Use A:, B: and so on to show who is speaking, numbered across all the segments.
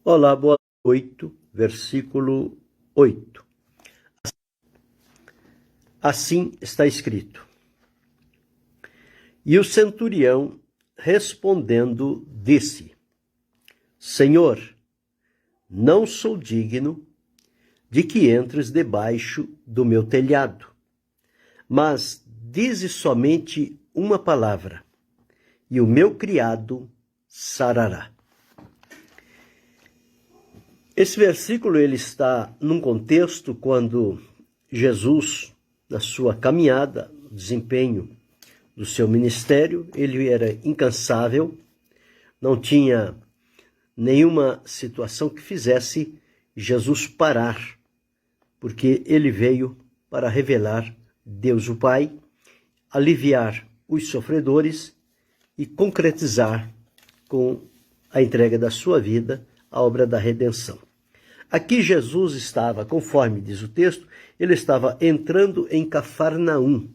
A: Olá, boa noite, versículo 8. Assim está escrito: E o centurião, respondendo, disse: Senhor, não sou digno de que entres debaixo do meu telhado, mas dize somente uma palavra, e o meu criado sarará. Esse versículo ele está num contexto quando Jesus, na sua caminhada, desempenho do seu ministério, ele era incansável, não tinha nenhuma situação que fizesse Jesus parar, porque ele veio para revelar Deus o Pai, aliviar os sofredores e concretizar com a entrega da sua vida a obra da redenção. Aqui Jesus estava, conforme diz o texto, ele estava entrando em Cafarnaum.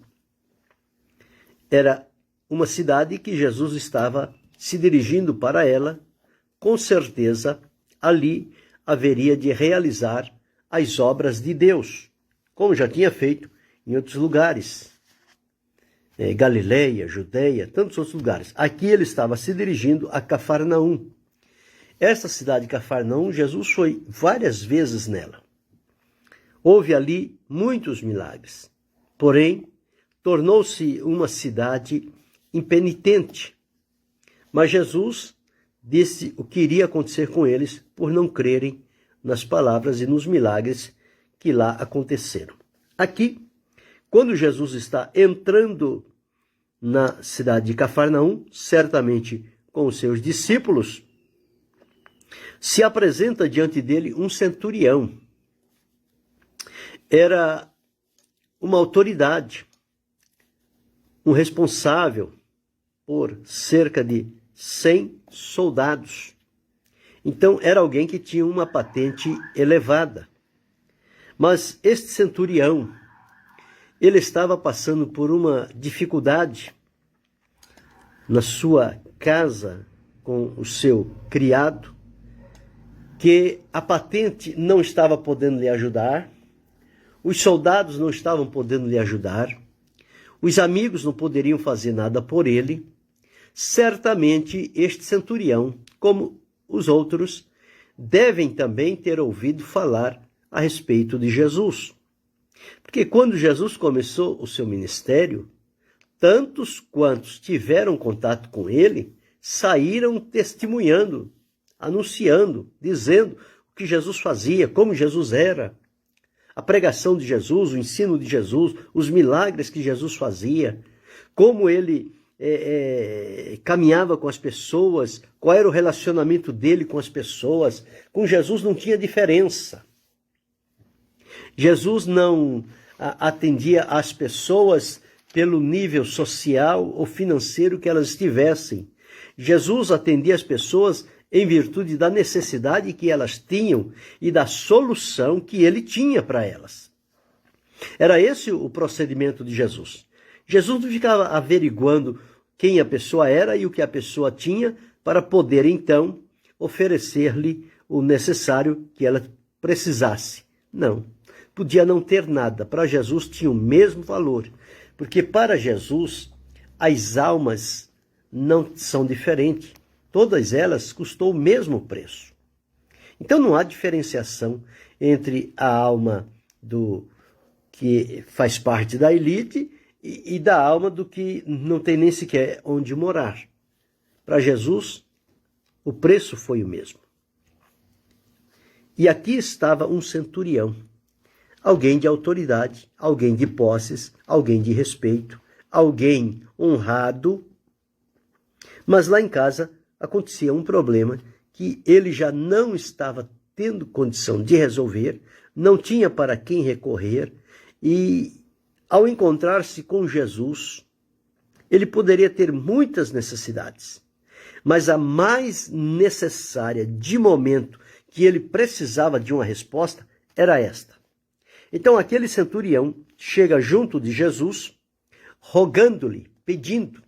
A: Era uma cidade que Jesus estava se dirigindo para ela. Com certeza, ali haveria de realizar as obras de Deus, como já tinha feito em outros lugares. Galileia, Judeia, tantos outros lugares. Aqui ele estava se dirigindo a Cafarnaum. Essa cidade de Cafarnaum, Jesus foi várias vezes nela. Houve ali muitos milagres. Porém, tornou-se uma cidade impenitente. Mas Jesus disse o que iria acontecer com eles por não crerem nas palavras e nos milagres que lá aconteceram. Aqui, quando Jesus está entrando na cidade de Cafarnaum, certamente com os seus discípulos, se apresenta diante dele um centurião. Era uma autoridade, um responsável por cerca de 100 soldados. Então, era alguém que tinha uma patente elevada. Mas este centurião, ele estava passando por uma dificuldade na sua casa com o seu criado, que a patente não estava podendo lhe ajudar, os soldados não estavam podendo lhe ajudar, os amigos não poderiam fazer nada por ele. Certamente este centurião, como os outros, devem também ter ouvido falar a respeito de Jesus. Porque quando Jesus começou o seu ministério, tantos quantos tiveram contato com ele, saíram testemunhando, anunciando, dizendo o que Jesus fazia, como Jesus era, a pregação de Jesus, o ensino de Jesus, os milagres que Jesus fazia, como ele caminhava com as pessoas, qual era o relacionamento dele com as pessoas. Com Jesus não tinha diferença. Jesus não atendia às pessoas pelo nível social ou financeiro que elas estivessem. Jesus atendia as pessoas em virtude da necessidade que elas tinham e da solução que ele tinha para elas. Era esse o procedimento de Jesus. Jesus não ficava averiguando quem a pessoa era e o que a pessoa tinha para poder, então, oferecer-lhe o necessário que ela precisasse. Não. Podia não ter nada. Para Jesus tinha o mesmo valor. Porque para Jesus, as almas não são diferentes. Todas elas custou o mesmo preço. Então não há diferenciação entre a alma do que faz parte da elite e da alma do que não tem nem sequer onde morar. Para Jesus, o preço foi o mesmo. E aqui estava um centurião, alguém de autoridade, alguém de posses, alguém de respeito, alguém honrado, mas lá em casa acontecia um problema que ele já não estava tendo condição de resolver, não tinha para quem recorrer, e ao encontrar-se com Jesus, ele poderia ter muitas necessidades, mas a mais necessária de momento que ele precisava de uma resposta era esta. Então aquele centurião chega junto de Jesus, rogando-lhe, pedindo.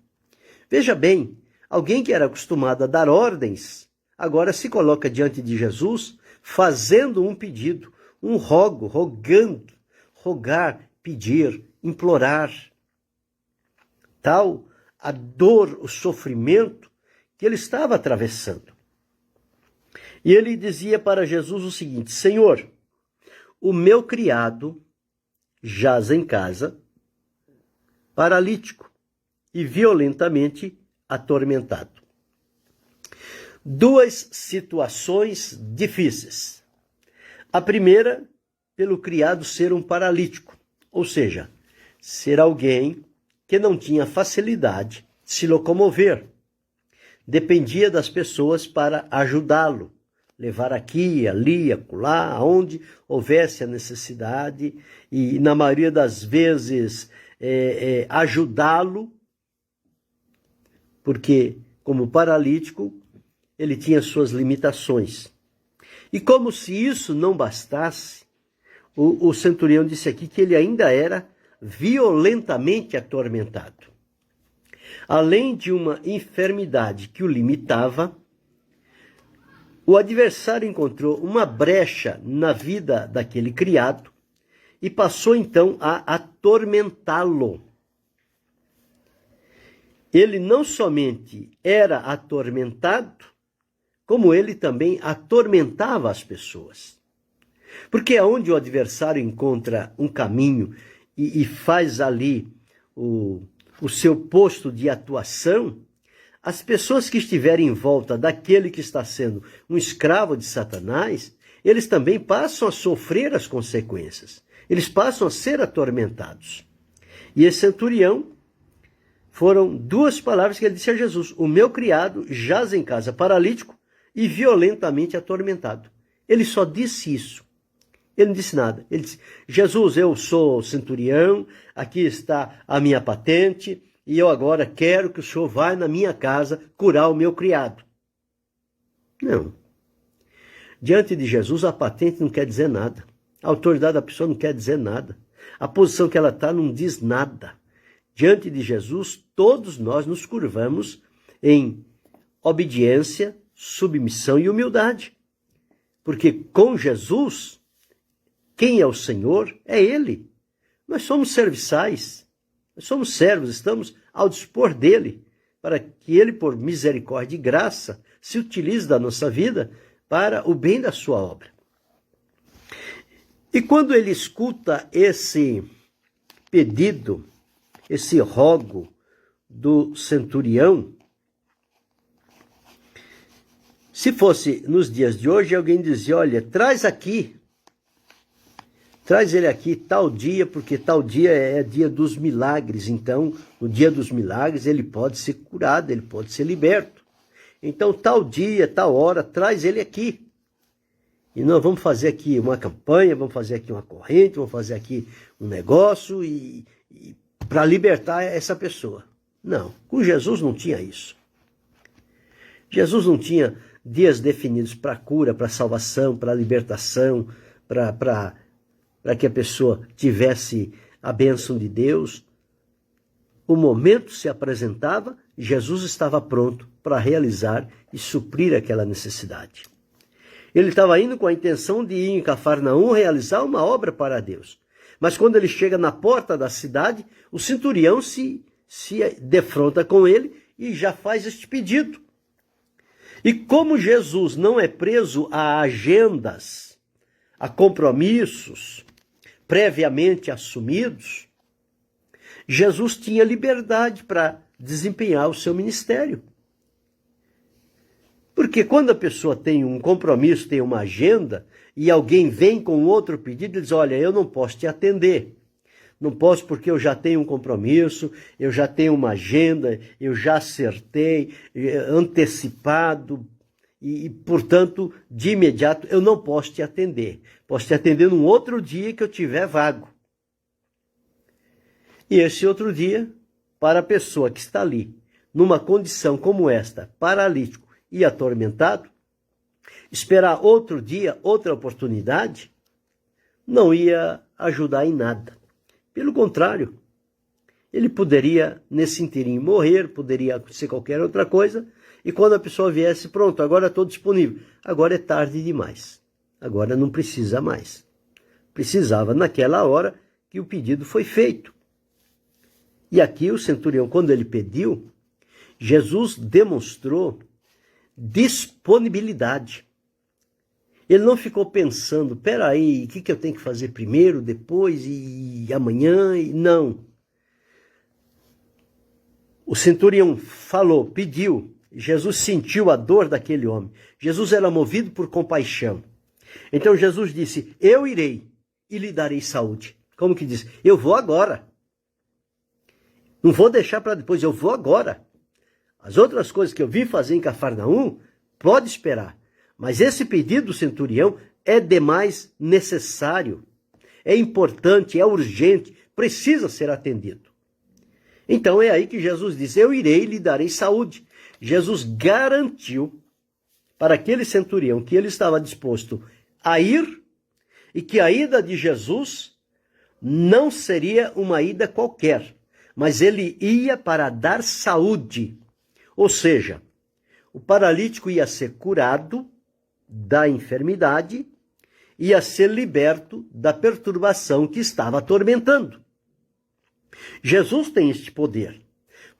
A: Veja bem, alguém que era acostumado a dar ordens agora se coloca diante de Jesus, fazendo um pedido, um rogando, rogar, pedir, implorar. Tal a dor, o sofrimento que ele estava atravessando. E ele dizia para Jesus o seguinte: Senhor, o meu criado jaz em casa, paralítico e violentamente atormentado. Duas situações difíceis. A primeira, pelo criado ser um paralítico, ou seja, ser alguém que não tinha facilidade de se locomover. Dependia das pessoas para ajudá-lo, levar aqui, ali, acolá, aonde houvesse a necessidade, e na maioria das vezes ajudá-lo, porque como paralítico ele tinha suas limitações. E como se isso não bastasse, o centurião disse aqui que ele ainda era violentamente atormentado. Além de uma enfermidade que o limitava, o adversário encontrou uma brecha na vida daquele criado e passou então a atormentá-lo. Ele não somente era atormentado, como ele também atormentava as pessoas. Porque aonde o adversário encontra um caminho e faz ali o seu posto de atuação, as pessoas que estiverem em volta daquele que está sendo um escravo de Satanás, eles também passam a sofrer as consequências. Eles passam a ser atormentados. E esse centurião, foram duas palavras que ele disse a Jesus: o meu criado jaz em casa paralítico e violentamente atormentado. Ele só disse isso. Ele não disse nada. Ele disse: Jesus, eu sou centurião, aqui está a minha patente, e eu agora quero que o senhor vá na minha casa curar o meu criado. Não. Diante de Jesus, a patente não quer dizer nada. A autoridade da pessoa não quer dizer nada. A posição que ela está não diz nada. Diante de Jesus, todos nós nos curvamos em obediência, submissão e humildade. Porque com Jesus, quem é o Senhor é Ele. Nós somos serviçais, nós somos servos, estamos ao dispor dEle, para que Ele, por misericórdia e graça, se utilize da nossa vida para o bem da sua obra. E quando ele escuta esse pedido, esse rogo do centurião, se fosse nos dias de hoje, alguém dizia: olha, traz ele aqui tal dia, porque tal dia é dia dos milagres, então no dia dos milagres ele pode ser curado, ele pode ser liberto. Então tal dia, tal hora, traz ele aqui. E nós vamos fazer aqui uma campanha, vamos fazer aqui uma corrente, vamos fazer aqui um negócio e para libertar essa pessoa. Não, com Jesus não tinha isso. Jesus não tinha dias definidos para cura, para salvação, para libertação, para que a pessoa tivesse a bênção de Deus. O momento se apresentava, Jesus estava pronto para realizar e suprir aquela necessidade. Ele estava indo com a intenção de ir em Cafarnaum realizar uma obra para Deus. Mas quando ele chega na porta da cidade, o centurião se defronta com ele e já faz este pedido. E como Jesus não é preso a agendas, a compromissos previamente assumidos, Jesus tinha liberdade para desempenhar o seu ministério. Porque quando a pessoa tem um compromisso, tem uma agenda, e alguém vem com outro pedido e diz: olha, eu não posso te atender. Não posso porque eu já tenho um compromisso, eu já tenho uma agenda, eu já acertei, antecipado, e portanto, de imediato, eu não posso te atender. Posso te atender num outro dia que eu tiver vago. E esse outro dia, para a pessoa que está ali, numa condição como esta, paralítico e atormentado, esperar outro dia, outra oportunidade, não ia ajudar em nada. Pelo contrário, ele poderia, nesse inteirinho, morrer, poderia acontecer qualquer outra coisa, e quando a pessoa viesse, pronto, agora estou disponível. Agora é tarde demais. Agora não precisa mais. Precisava naquela hora que o pedido foi feito. E aqui o centurião, quando ele pediu, Jesus demonstrou disponibilidade. Ele não ficou pensando, peraí, o que eu tenho que fazer primeiro, depois e amanhã? Não. O centurião falou, pediu. Jesus sentiu a dor daquele homem. Jesus era movido por compaixão. Então Jesus disse, eu irei e lhe darei saúde. Como que diz? Eu vou agora. Não vou deixar para depois, eu vou agora. As outras coisas que eu vim fazer em Cafarnaum, pode esperar. Mas esse pedido do centurião é demais necessário. É importante, é urgente, precisa ser atendido. Então é aí que Jesus diz, eu irei e lhe darei saúde. Jesus garantiu para aquele centurião que ele estava disposto a ir e que a ida de Jesus não seria uma ida qualquer, mas ele ia para dar saúde. Ou seja, o paralítico ia ser curado da enfermidade, ia ser liberto da perturbação que estava atormentando. Jesus tem este poder.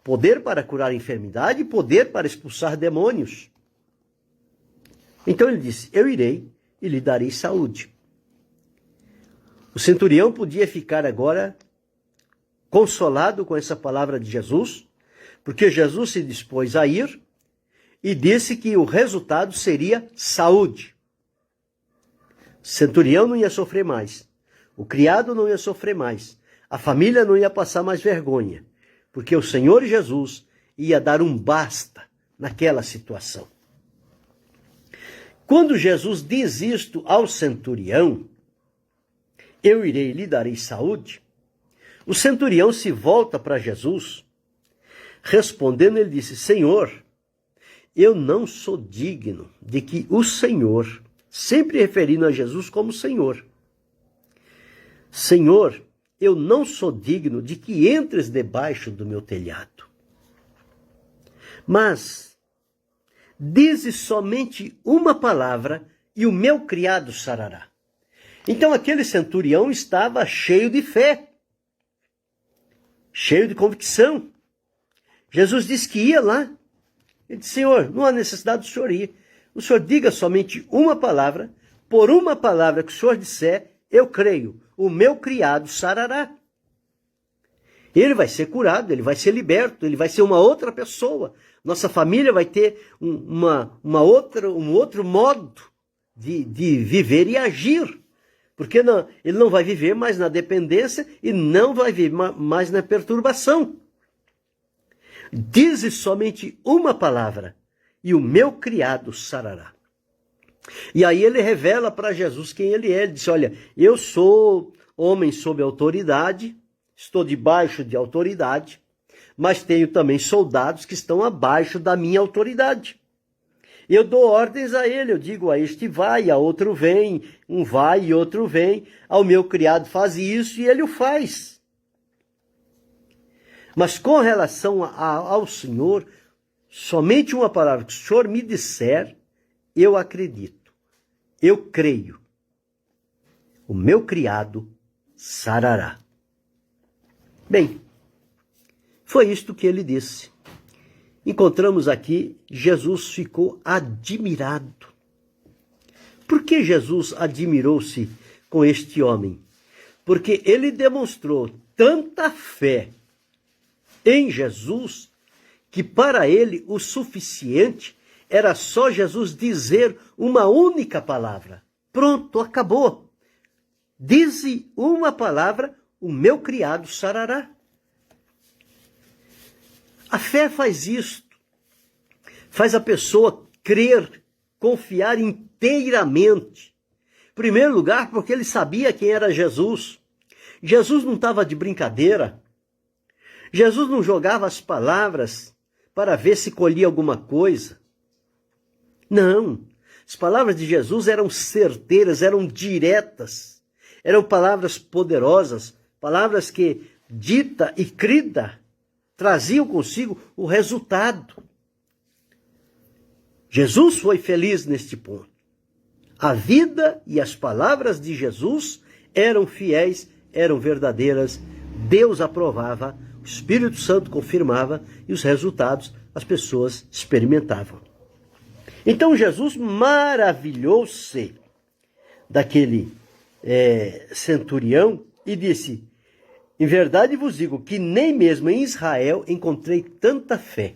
A: Poder para curar a enfermidade e poder para expulsar demônios. Então ele disse, eu irei e lhe darei saúde. O centurião podia ficar agora consolado com essa palavra de Jesus, porque Jesus se dispôs a ir e disse que o resultado seria saúde. O centurião não ia sofrer mais, o criado não ia sofrer mais, a família não ia passar mais vergonha, porque o Senhor Jesus ia dar um basta naquela situação. Quando Jesus diz isto ao centurião, eu irei e lhe darei saúde, o centurião se volta para Jesus, respondendo, ele disse, Senhor, eu não sou digno de que o Senhor, sempre referindo a Jesus como Senhor, Senhor, eu não sou digno de que entres debaixo do meu telhado. Mas, dize somente uma palavra e o meu criado sarará. Então aquele centurião estava cheio de fé, cheio de convicção. Jesus disse que ia lá. Ele disse, Senhor, não há necessidade do Senhor ir. O Senhor diga somente uma palavra, por uma palavra que o Senhor disser, eu creio, o meu criado sarará. Ele vai ser curado, ele vai ser liberto, ele vai ser uma outra pessoa. Nossa família vai ter um outro modo de viver e agir. Porque ele não vai viver mais na dependência e não vai viver mais na perturbação. Dize somente uma palavra e o meu criado sarará. E aí ele revela para Jesus quem ele é. Ele diz, olha, eu sou homem sob autoridade, estou debaixo de autoridade, mas tenho também soldados que estão abaixo da minha autoridade. Eu dou ordens a ele, eu digo a este vai, a outro vem, um vai e outro vem, ao meu criado faz isso e ele o faz. Mas com relação ao Senhor, somente uma palavra que o Senhor me disser, eu acredito, eu creio. O meu criado sarará. Bem, foi isto que ele disse. Encontramos aqui, Jesus ficou admirado. Por que Jesus admirou-se com este homem? Porque ele demonstrou tanta fé em Jesus, que para ele o suficiente era só Jesus dizer uma única palavra. Pronto, acabou. Dize uma palavra, o meu criado sarará. A fé faz isto. Faz a pessoa crer, confiar inteiramente. Em primeiro lugar, porque ele sabia quem era Jesus. Jesus não estava de brincadeira. Jesus não jogava as palavras para ver se colhia alguma coisa. Não. As palavras de Jesus eram certeiras, eram diretas. Eram palavras poderosas, palavras que, dita e crida, traziam consigo o resultado. Jesus foi feliz neste ponto. A vida e as palavras de Jesus eram fiéis, eram verdadeiras. Deus aprovava, o Espírito Santo confirmava e os resultados as pessoas experimentavam. Então Jesus maravilhou-se daquele centurião e disse: em verdade vos digo que nem mesmo em Israel encontrei tanta fé.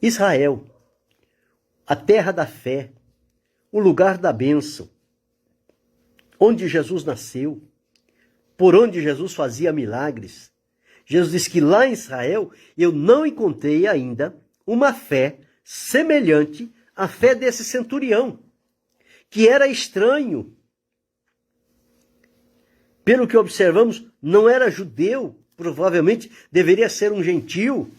A: Israel, a terra da fé, o lugar da bênção, onde Jesus nasceu, por onde Jesus fazia milagres. Jesus disse que lá em Israel eu não encontrei ainda uma fé semelhante à fé desse centurião, que era estranho. Pelo que observamos, não era judeu, provavelmente deveria ser um gentil,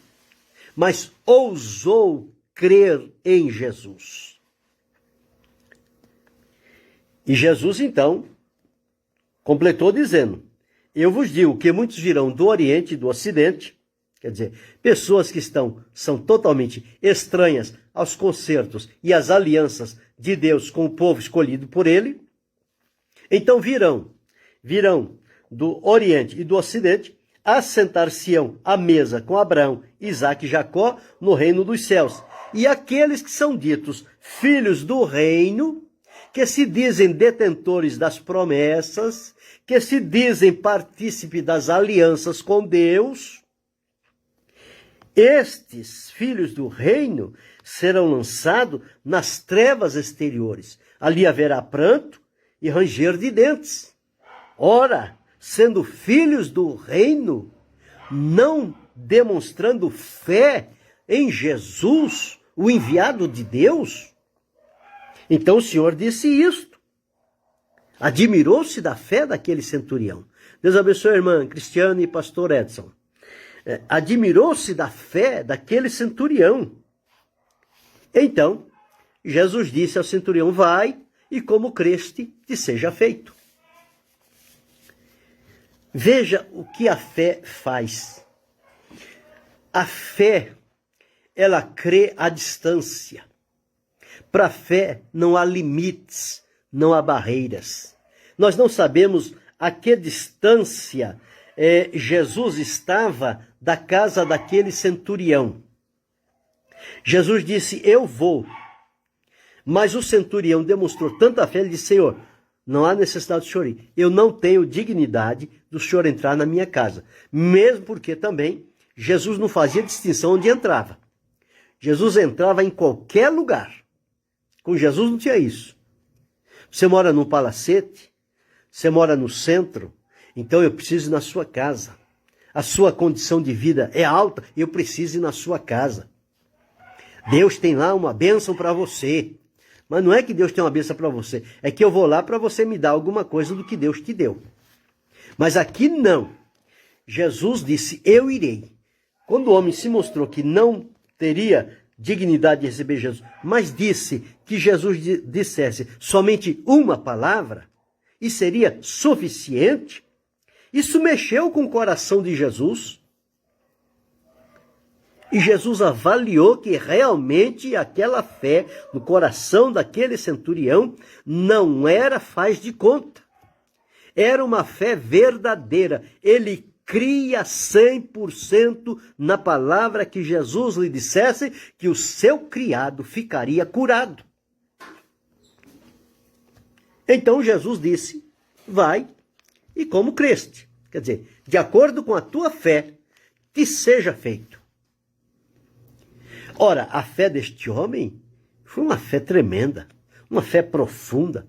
A: mas ousou crer em Jesus. E Jesus, então, completou dizendo: eu vos digo que muitos virão do Oriente e do Ocidente, quer dizer, pessoas que são totalmente estranhas aos concertos e às alianças de Deus com o povo escolhido por ele. Então virão do Oriente e do Ocidente, assentar-se-ão à mesa com Abraão, Isaque e Jacó no reino dos céus. E aqueles que são ditos filhos do reino, que se dizem detentores das promessas, que se dizem partícipe das alianças com Deus, estes filhos do reino serão lançados nas trevas exteriores. Ali haverá pranto e ranger de dentes. Ora, sendo filhos do reino, não demonstrando fé em Jesus, o enviado de Deus, então o Senhor disse isto. Admirou-se da fé daquele centurião. Deus abençoe a irmã Cristiane e pastor Edson. Admirou-se da fé daquele centurião. Então, Jesus disse ao centurião: vai, e como creste, te seja feito. Veja o que a fé faz. A fé, ela crê à distância. Para a fé não há limites, não há barreiras. Nós não sabemos a que distância Jesus estava da casa daquele centurião. Jesus disse: eu vou. Mas o centurião demonstrou tanta fé, ele disse: Senhor, não há necessidade do Senhor ir. Eu não tenho dignidade do Senhor entrar na minha casa. Mesmo porque também Jesus não fazia distinção onde entrava. Jesus entrava em qualquer lugar. Com Jesus não tinha isso. Você mora num palacete, você mora no centro, então eu preciso ir na sua casa. A sua condição de vida é alta, eu preciso ir na sua casa. Deus tem lá uma bênção para você. Mas não é que Deus tem uma bênção para você, é que eu vou lá para você me dar alguma coisa do que Deus te deu. Mas aqui não. Jesus disse: eu irei. Quando o homem se mostrou que não teria dignidade de receber Jesus, mas disse que Jesus dissesse somente uma palavra, e seria suficiente, isso mexeu com o coração de Jesus. E Jesus avaliou que realmente aquela fé no coração daquele centurião não era faz de conta. Era uma fé verdadeira. Ele cria 100% na palavra que Jesus lhe dissesse que o seu criado ficaria curado. Então Jesus disse: vai e como creste. Quer dizer, de acordo com a tua fé, te seja feito. Ora, a fé deste homem foi uma fé tremenda, uma fé profunda,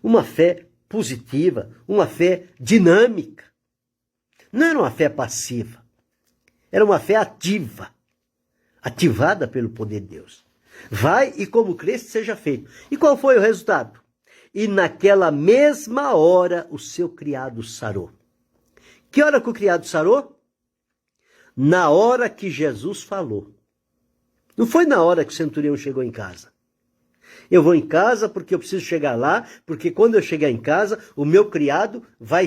A: uma fé positiva, uma fé dinâmica. Não era uma fé passiva, era uma fé ativa, ativada pelo poder de Deus. Vai e como creste seja feito. E qual foi o resultado? E naquela mesma hora o seu criado sarou. Que hora que o criado sarou? Na hora que Jesus falou. Não foi na hora que o centurião chegou em casa. Eu vou em casa porque eu preciso chegar lá, porque quando eu chegar em casa, o meu criado vai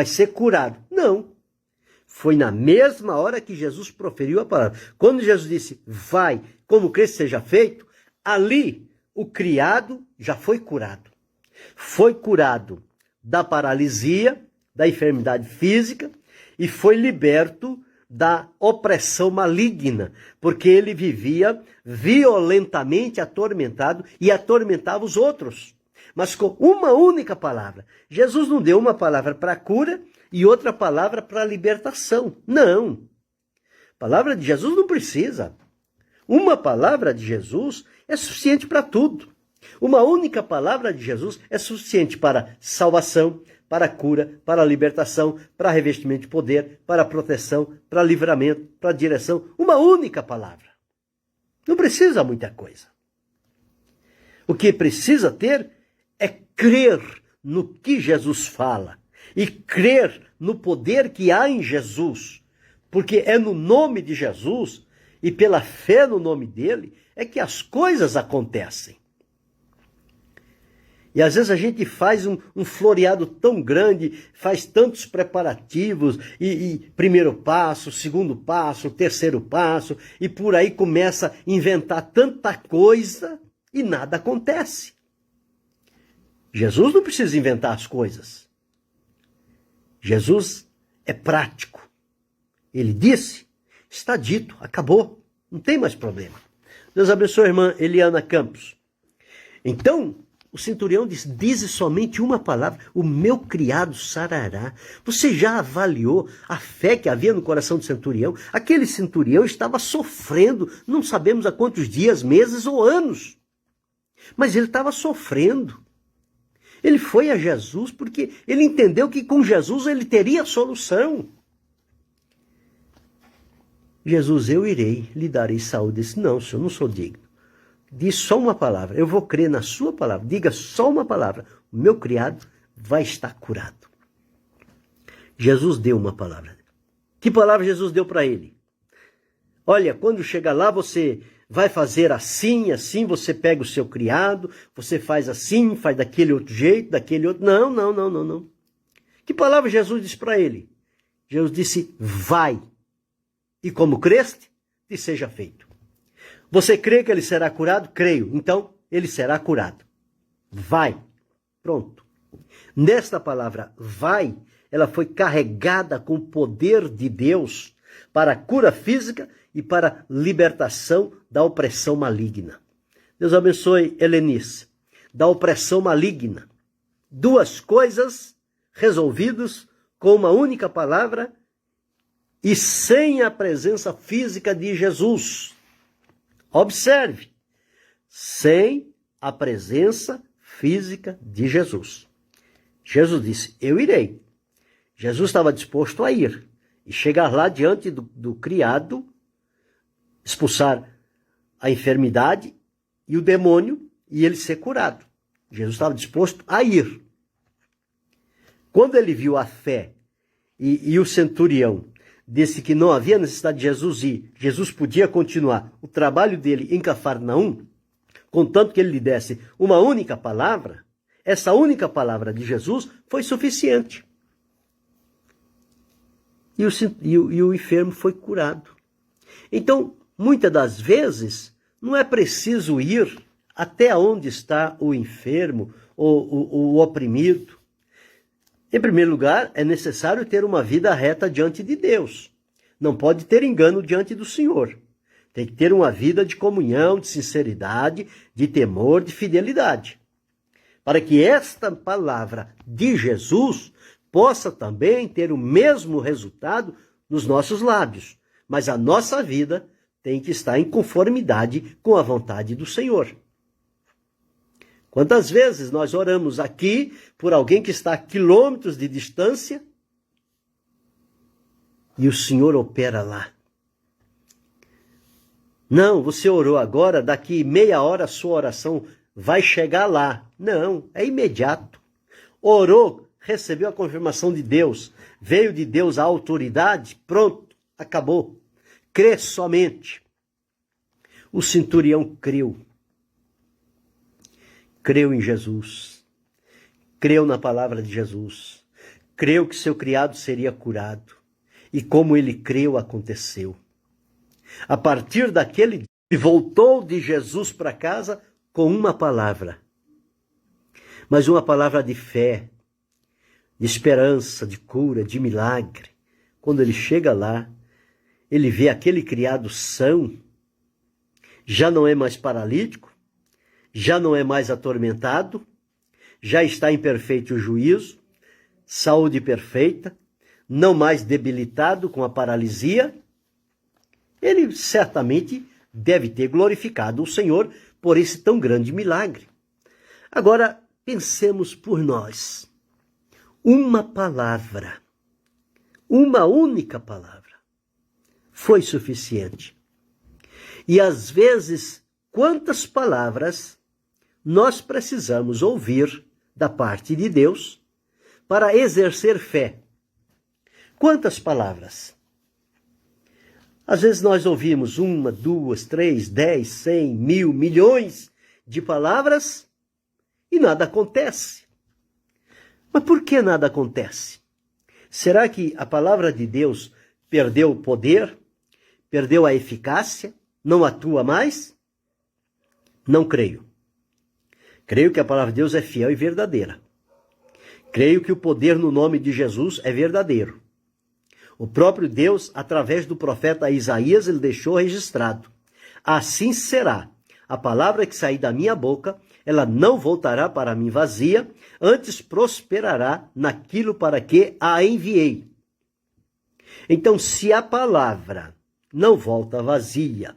A: ser curado. Não. Foi na mesma hora que Jesus proferiu a palavra. Quando Jesus disse, vai, como creste seja feito, ali o criado já foi curado. Foi curado da paralisia, da enfermidade física e foi liberto da opressão maligna, porque ele vivia violentamente atormentado e atormentava os outros. Mas com uma única palavra. Jesus não deu uma palavra para a cura e outra palavra para a libertação. Não. A palavra de Jesus não precisa. Uma palavra de Jesus é suficiente para tudo. Uma única palavra de Jesus é suficiente para salvação, para cura, para libertação, para revestimento de poder, para proteção, para livramento, para direção. Uma única palavra. Não precisa muita coisa. O que precisa ter é crer no que Jesus fala e crer no poder que há em Jesus, porque é no nome de Jesus e pela fé no nome dele é que as coisas acontecem. E às vezes a gente faz um floreado tão grande, faz tantos preparativos, e primeiro passo, segundo passo, terceiro passo, e por aí começa a inventar tanta coisa e nada acontece. Jesus não precisa inventar as coisas. Jesus é prático. Ele disse, está dito, acabou, não tem mais problema. Deus abençoe a irmã Eliana Campos. Então, o centurião diz somente uma palavra, o meu criado sarará. Você já avaliou a fé que havia no coração do centurião? Aquele centurião estava sofrendo, não sabemos há quantos dias, meses ou anos. Mas ele estava sofrendo. Ele foi a Jesus porque ele entendeu que com Jesus ele teria solução. Jesus, eu irei, lhe darei saúde. Ele disse, não, senhor, não sou digno. Diz só uma palavra, eu vou crer na sua palavra. Diga só uma palavra, o meu criado vai estar curado. Jesus deu uma palavra. Que palavra Jesus deu para ele? Olha, quando chegar lá você vai fazer assim, assim, você pega o seu criado, você faz assim, faz daquele outro jeito, daquele outro. Não. Que palavra Jesus disse para ele? Jesus disse, vai. E como creste, te seja feito. Você crê que ele será curado? Creio. Então, ele será curado. Vai. Pronto. Nesta palavra, vai, ela foi carregada com o poder de Deus para a cura física e para a libertação da opressão maligna. Deus abençoe Helenice. Da opressão maligna. Duas coisas resolvidas com uma única palavra e sem a presença física de Jesus. Observe, sem a presença física de Jesus. Jesus disse, eu irei. Jesus estava disposto a ir e chegar lá diante do criado, expulsar a enfermidade e o demônio e ele ser curado. Jesus estava disposto a ir. Quando ele viu a fé e o centurião disse que não havia necessidade de Jesus ir, Jesus podia continuar o trabalho dele em Cafarnaum, contanto que ele lhe desse uma única palavra, essa única palavra de Jesus foi suficiente. E o enfermo foi curado. Então, muitas das vezes, não é preciso ir até onde está o enfermo ou o oprimido. Em primeiro lugar, é necessário ter uma vida reta diante de Deus. Não pode ter engano diante do Senhor. Tem que ter uma vida de comunhão, de sinceridade, de temor, de fidelidade. Para que esta palavra de Jesus possa também ter o mesmo resultado nos nossos lábios. Mas a nossa vida tem que estar em conformidade com a vontade do Senhor. Quantas vezes nós oramos aqui por alguém que está a quilômetros de distância e o Senhor opera lá? Não, você orou agora, daqui meia hora a sua oração vai chegar lá. Não, é imediato. Orou, recebeu a confirmação de Deus, veio de Deus a autoridade, pronto, acabou. Crê somente. O centurião creu. Creu em Jesus, creu na palavra de Jesus, creu que seu criado seria curado. E como ele creu, aconteceu. A partir daquele dia, ele voltou de Jesus para casa com uma palavra. Mas uma palavra de fé, de esperança, de cura, de milagre. Quando ele chega lá, ele vê aquele criado são, já não é mais paralítico, já não é mais atormentado, já está em perfeito juízo, saúde perfeita, não mais debilitado com a paralisia. Ele certamente deve ter glorificado o Senhor por esse tão grande milagre. Agora, pensemos por nós. Uma palavra, uma única palavra, foi suficiente. E às vezes, quantas palavras nós precisamos ouvir da parte de Deus para exercer fé? Quantas palavras? Às vezes nós ouvimos 1, 2, 3, 10, 100, 1000, milhões de palavras e nada acontece. Mas por que nada acontece? Será que a palavra de Deus perdeu o poder? Perdeu a eficácia? Não atua mais? Não creio. Creio que a palavra de Deus é fiel e verdadeira. Creio que o poder no nome de Jesus é verdadeiro. O próprio Deus, através do profeta Isaías, ele deixou registrado: assim será, a palavra que sair da minha boca, ela não voltará para mim vazia, antes prosperará naquilo para que a enviei. Então, se a palavra não volta vazia,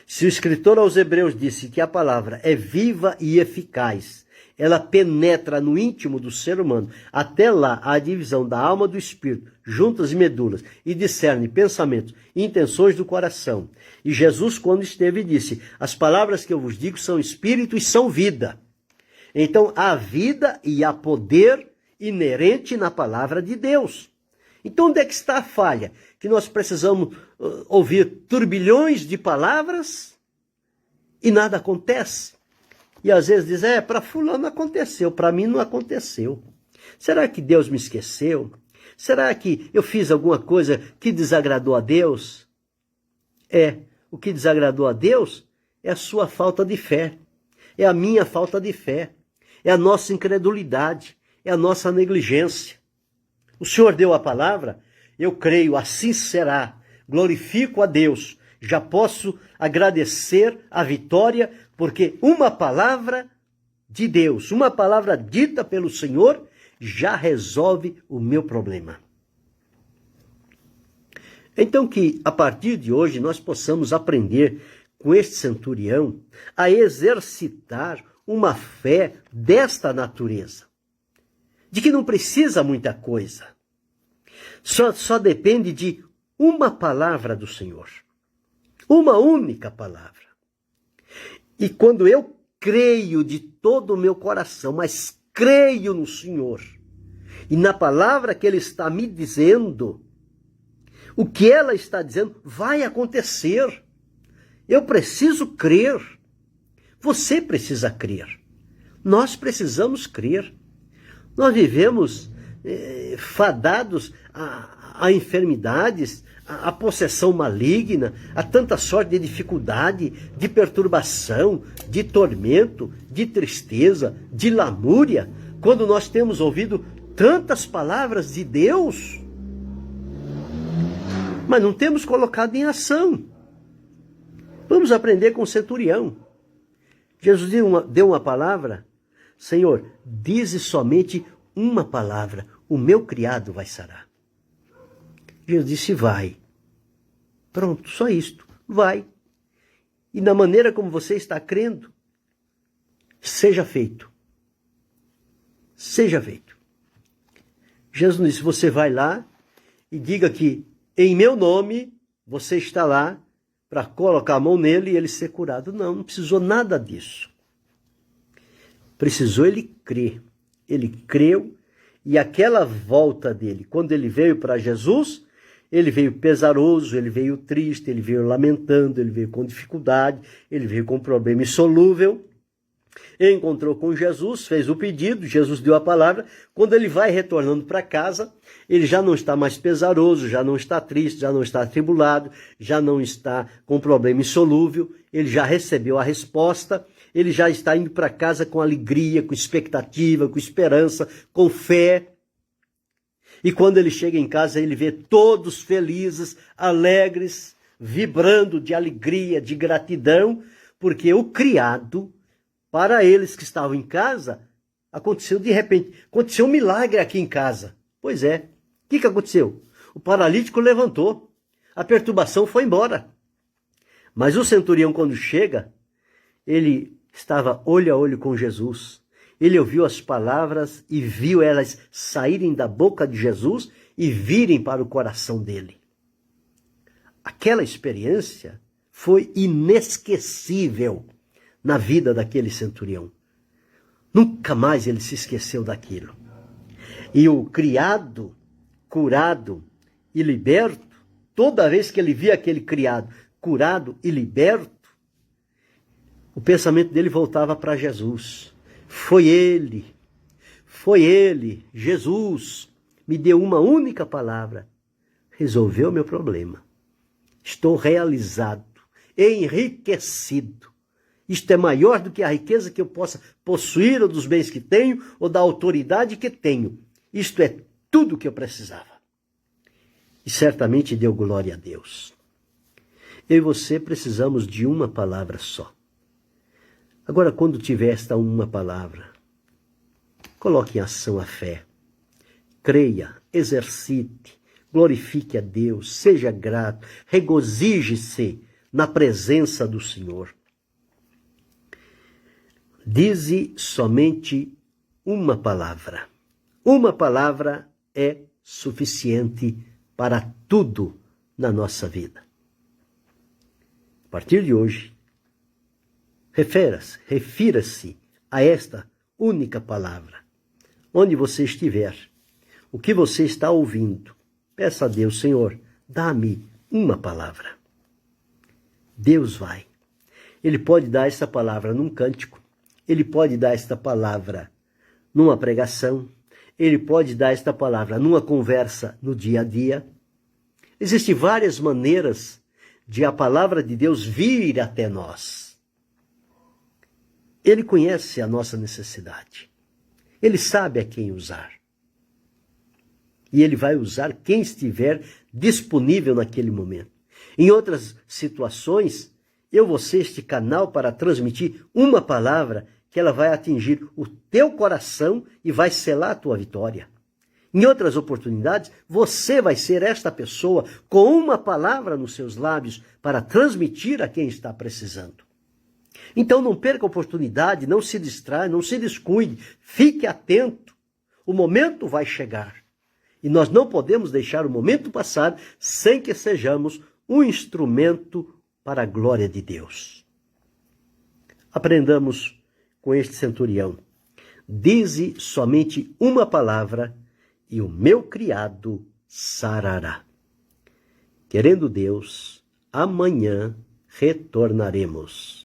A: se o escritor aos Hebreus disse que a palavra é viva e eficaz, ela penetra no íntimo do ser humano, até lá a divisão da alma do espírito, juntas e medulas, e discerne pensamentos e intenções do coração. E Jesus, quando esteve, disse: as palavras que eu vos digo são espírito e são vida. Então, há vida e há poder inerente na palavra de Deus. Então, onde é que está a falha? Que nós precisamos ouvir turbilhões de palavras e nada acontece. E às vezes diz: para fulano aconteceu, para mim não aconteceu. Será que Deus me esqueceu? Será que eu fiz alguma coisa que desagradou a Deus? O que desagradou a Deus é a sua falta de fé, é a minha falta de fé, é a nossa incredulidade, é a nossa negligência. O Senhor deu a palavra, eu creio, assim será, glorifico a Deus, já posso agradecer a vitória, porque uma palavra de Deus, uma palavra dita pelo Senhor, já resolve o meu problema. Então que a partir de hoje nós possamos aprender com este centurião a exercitar uma fé desta natureza, de que não precisa muita coisa, só depende de uma palavra do Senhor, uma única palavra. E quando eu creio de todo o meu coração, mas creio no Senhor, e na palavra que Ele está me dizendo, o que ela está dizendo vai acontecer. Eu preciso crer. Você precisa crer. Nós precisamos crer. Nós vivemos fadados a enfermidades, a possessão maligna, a tanta sorte de dificuldade, de perturbação, de tormento, de tristeza, de lamúria, quando nós temos ouvido tantas palavras de Deus, mas não temos colocado em ação. Vamos aprender com o centurião. Jesus deu uma palavra: Senhor, dize somente uma palavra, o meu criado vai sarar. Jesus disse: vai. Pronto, só isto, vai. E na maneira como você está crendo, seja feito. Seja feito. Jesus disse: você vai lá e diga que em meu nome você está lá para colocar a mão nele e ele ser curado. Não precisou nada disso. Precisou ele crer. Ele creu, e aquela volta dele, quando ele veio para Jesus, ele veio pesaroso, ele veio triste, ele veio lamentando, ele veio com dificuldade, ele veio com um problema insolúvel. encontrou com Jesus, fez o pedido, Jesus deu a palavra. Quando ele vai retornando para casa, ele já não está mais pesaroso, já não está triste, já não está atribulado, já não está com problema insolúvel, ele já recebeu a resposta, ele já está indo para casa com alegria, com expectativa, com esperança, com fé. E quando ele chega em casa, ele vê todos felizes, alegres, vibrando de alegria, de gratidão, porque o criado, para eles que estavam em casa, aconteceu de repente. Aconteceu um milagre aqui em casa. Pois é. O que aconteceu? O paralítico levantou. A perturbação foi embora. Mas o centurião, quando chega, ele estava olho a olho com Jesus. Ele ouviu as palavras e viu elas saírem da boca de Jesus e virem para o coração dele. Aquela experiência foi inesquecível na vida daquele centurião. Nunca mais ele se esqueceu daquilo. E o criado, curado e liberto, toda vez que ele via aquele criado curado e liberto, o pensamento dele voltava para Jesus. Foi ele, Jesus, me deu uma única palavra, resolveu meu problema. Estou realizado, enriquecido. Isto é maior do que a riqueza que eu possa possuir, ou dos bens que tenho, ou da autoridade que tenho. Isto é tudo o que eu precisava. E certamente deu glória a Deus. Eu e você precisamos de uma palavra só. Agora, quando tiver esta uma palavra, coloque em ação a fé. Creia, exercite, glorifique a Deus, seja grato, regozije-se na presença do Senhor. Dize somente uma palavra. Uma palavra é suficiente para tudo na nossa vida. A partir de hoje, refira-se a esta única palavra. Onde você estiver, o que você está ouvindo, peça a Deus, Senhor, dá-me uma palavra. Deus vai. Ele pode dar essa palavra num cântico, ele pode dar esta palavra numa pregação, ele pode dar esta palavra numa conversa no dia a dia. Existem várias maneiras de a palavra de Deus vir até nós. Ele conhece a nossa necessidade. Ele sabe a quem usar. E ele vai usar quem estiver disponível naquele momento. Em outras situações, eu vou ser este canal para transmitir uma palavra que ela vai atingir o teu coração e vai selar a tua vitória. Em outras oportunidades, você vai ser esta pessoa com uma palavra nos seus lábios para transmitir a quem está precisando. Então não perca a oportunidade, não se distraia, não se descuide, fique atento. O momento vai chegar. E nós não podemos deixar o momento passar sem que sejamos um instrumento para a glória de Deus. Aprendamos com este centurião. Dize somente uma palavra e o meu criado sarará. Querendo Deus, amanhã retornaremos.